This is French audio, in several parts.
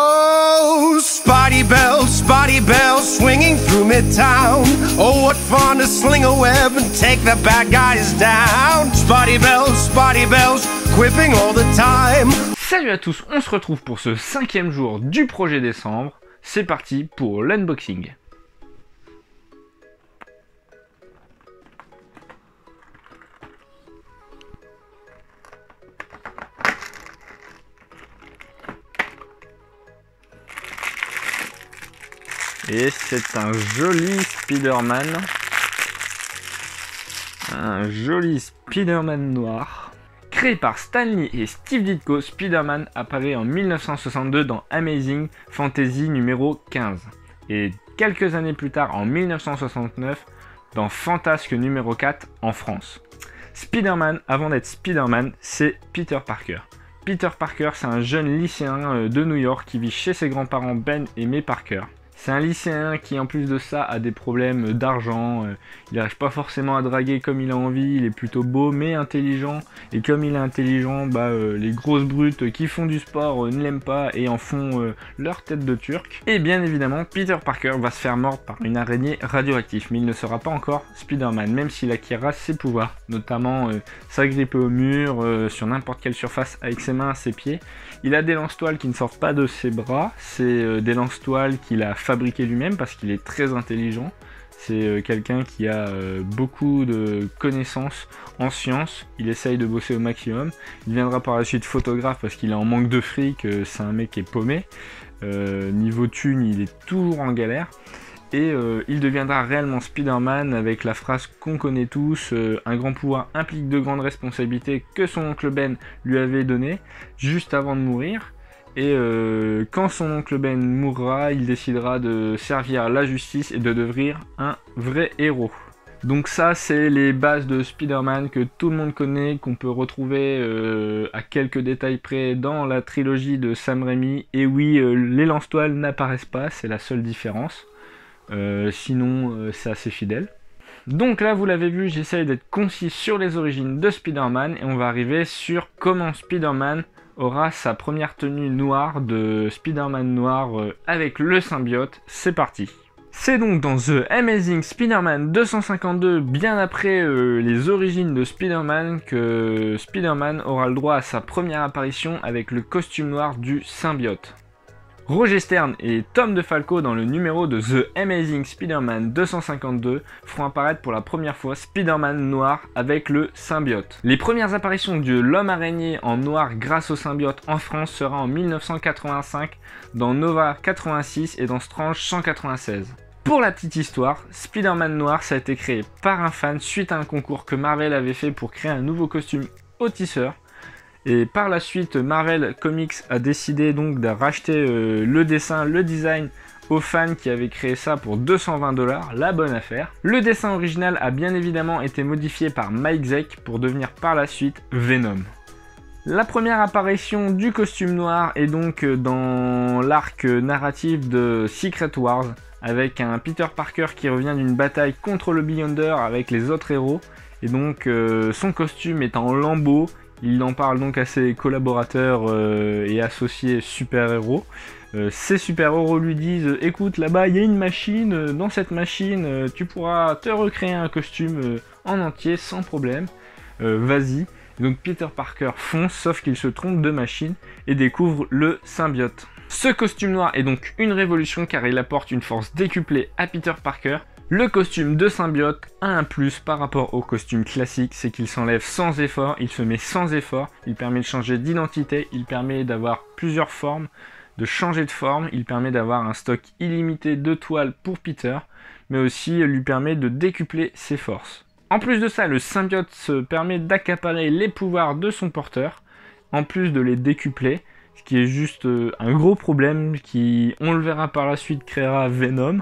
Oh, Spotty Bell, swinging through Midtown. Oh, what fun to sling a web and take the bad guys down. Spotty Bells, quipping all the time. Salut à tous, on se retrouve pour ce 5e jour du projet décembre. C'est parti pour l'unboxing. Et c'est un joli Spider-Man. Un joli Spider-Man noir. Créé par Stan Lee et Steve Ditko, Spider-Man apparaît en 1962 dans Amazing Fantasy numéro 15. Et quelques années plus tard, en 1969, dans Fantasque numéro 4 en France. Spider-Man, avant d'être Spider-Man, c'est Peter Parker. Peter Parker, c'est un jeune lycéen de New York qui vit chez ses grands-parents Ben et May Parker. C'est un lycéen qui, en plus de ça, a des problèmes d'argent. Il n'arrive pas forcément à draguer comme il a envie. Il est plutôt beau, mais intelligent. Et comme il est intelligent, les grosses brutes qui font du sport ne l'aiment pas et en font leur tête de turc. Et bien évidemment, Peter Parker va se faire mordre par une araignée radioactive. Mais il ne sera pas encore Spider-Man, même s'il acquérera ses pouvoirs. Notamment s'agripper au mur, sur n'importe quelle surface avec ses mains, ses pieds. Il a des lance-toiles qui ne sortent pas de ses bras. C'est des lance-toiles qu'il a fabriqué lui-même parce qu'il est très intelligent. C'est quelqu'un qui a beaucoup de connaissances en sciences. Il essaye de bosser au maximum. Il deviendra par la suite photographe parce qu'il est en manque de fric. C'est un mec qui est paumé. Niveau thune, il est toujours en galère. Et il deviendra réellement Spider-Man avec la phrase qu'on connaît tous, un grand pouvoir implique de grandes responsabilités, que son oncle Ben lui avait donné juste avant de mourir. Et quand son oncle Ben mourra, il décidera de servir la justice et de devenir un vrai héros. Donc ça, c'est les bases de Spider-Man que tout le monde connaît, qu'on peut retrouver à quelques détails près dans la trilogie de Sam Raimi. Et oui, les lance-toiles n'apparaissent pas, c'est la seule différence. Sinon, c'est assez fidèle. Donc là, vous l'avez vu, j'essaye d'être concis sur les origines de Spider-Man et on va arriver sur comment Spider-Man aura sa première tenue noire de Spider-Man noir avec le symbiote. C'est parti. C'est donc dans The Amazing Spider-Man 252, bien après les origines de Spider-Man, que Spider-Man aura le droit à sa première apparition avec le costume noir du symbiote. Roger Stern et Tom DeFalco dans le numéro de The Amazing Spider-Man 252 feront apparaître pour la première fois Spider-Man noir avec le symbiote. Les premières apparitions de l'homme araignée en noir grâce au symbiote en France sera en 1985 dans Nova 86 et dans Strange 196. Pour la petite histoire, Spider-Man noir ça a été créé par un fan suite à un concours que Marvel avait fait pour créer un nouveau costume au tisseur. Et par la suite, Marvel Comics a décidé donc de racheter le dessin, le design aux fans qui avaient créé ça pour 220 $, la bonne affaire. Le dessin original a bien évidemment été modifié par Mike Zeck pour devenir par la suite Venom. La première apparition du costume noir est donc dans l'arc narratif de Secret Wars, avec un Peter Parker qui revient d'une bataille contre le Beyonder avec les autres héros, et donc son costume est en lambeaux. Il en parle donc à ses collaborateurs et associés super-héros. Ces super-héros lui disent « Écoute, là-bas, il y a une machine. Dans cette machine, tu pourras te recréer un costume en entier sans problème. Vas-y. » Donc Peter Parker fonce, sauf qu'il se trompe de machine et découvre le symbiote. Ce costume noir est donc une révolution car il apporte une force décuplée à Peter Parker. Le costume de symbiote a un plus par rapport au costume classique, c'est qu'il s'enlève sans effort, il se met sans effort, il permet de changer d'identité, il permet d'avoir plusieurs formes, de changer de forme, il permet d'avoir un stock illimité de toiles pour Peter, mais aussi lui permet de décupler ses forces. En plus de ça, le symbiote se permet d'accaparer les pouvoirs de son porteur, en plus de les décupler, ce qui est juste un gros problème qui, on le verra par la suite, créera Venom.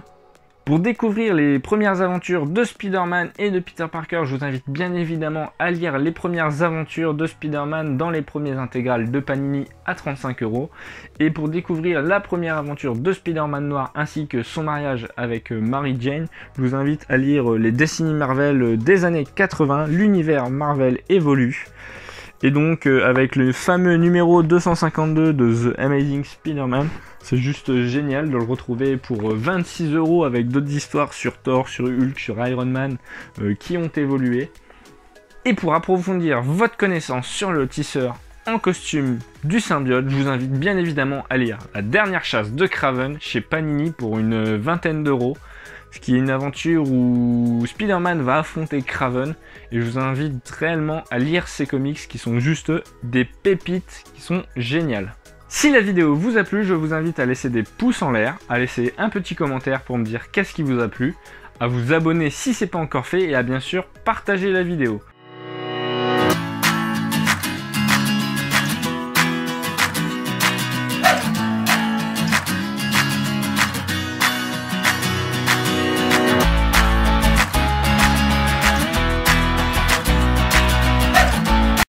Pour découvrir les premières aventures de Spider-Man et de Peter Parker, je vous invite bien évidemment à lire les premières aventures de Spider-Man dans les premiers intégrales de Panini à 35 €. Et pour découvrir la première aventure de Spider-Man noir ainsi que son mariage avec Mary Jane, je vous invite à lire les décennies Marvel des années 80, l'univers Marvel évolue. Et donc avec le fameux numéro 252 de The Amazing Spider-Man, c'est juste génial de le retrouver pour 26 € avec d'autres histoires sur Thor, sur Hulk, sur Iron Man qui ont évolué. Et pour approfondir votre connaissance sur le tisseur en costume du symbiote, je vous invite bien évidemment à lire La Dernière Chasse de Kraven chez Panini pour une vingtaine d'euros, ce qui est une aventure où Spider-Man va affronter Kraven, et je vous invite réellement à lire ces comics qui sont juste des pépites qui sont géniales. Si la vidéo vous a plu, je vous invite à laisser des pouces en l'air, à laisser un petit commentaire pour me dire qu'est-ce qui vous a plu, à vous abonner si ce n'est pas encore fait et à bien sûr partager la vidéo.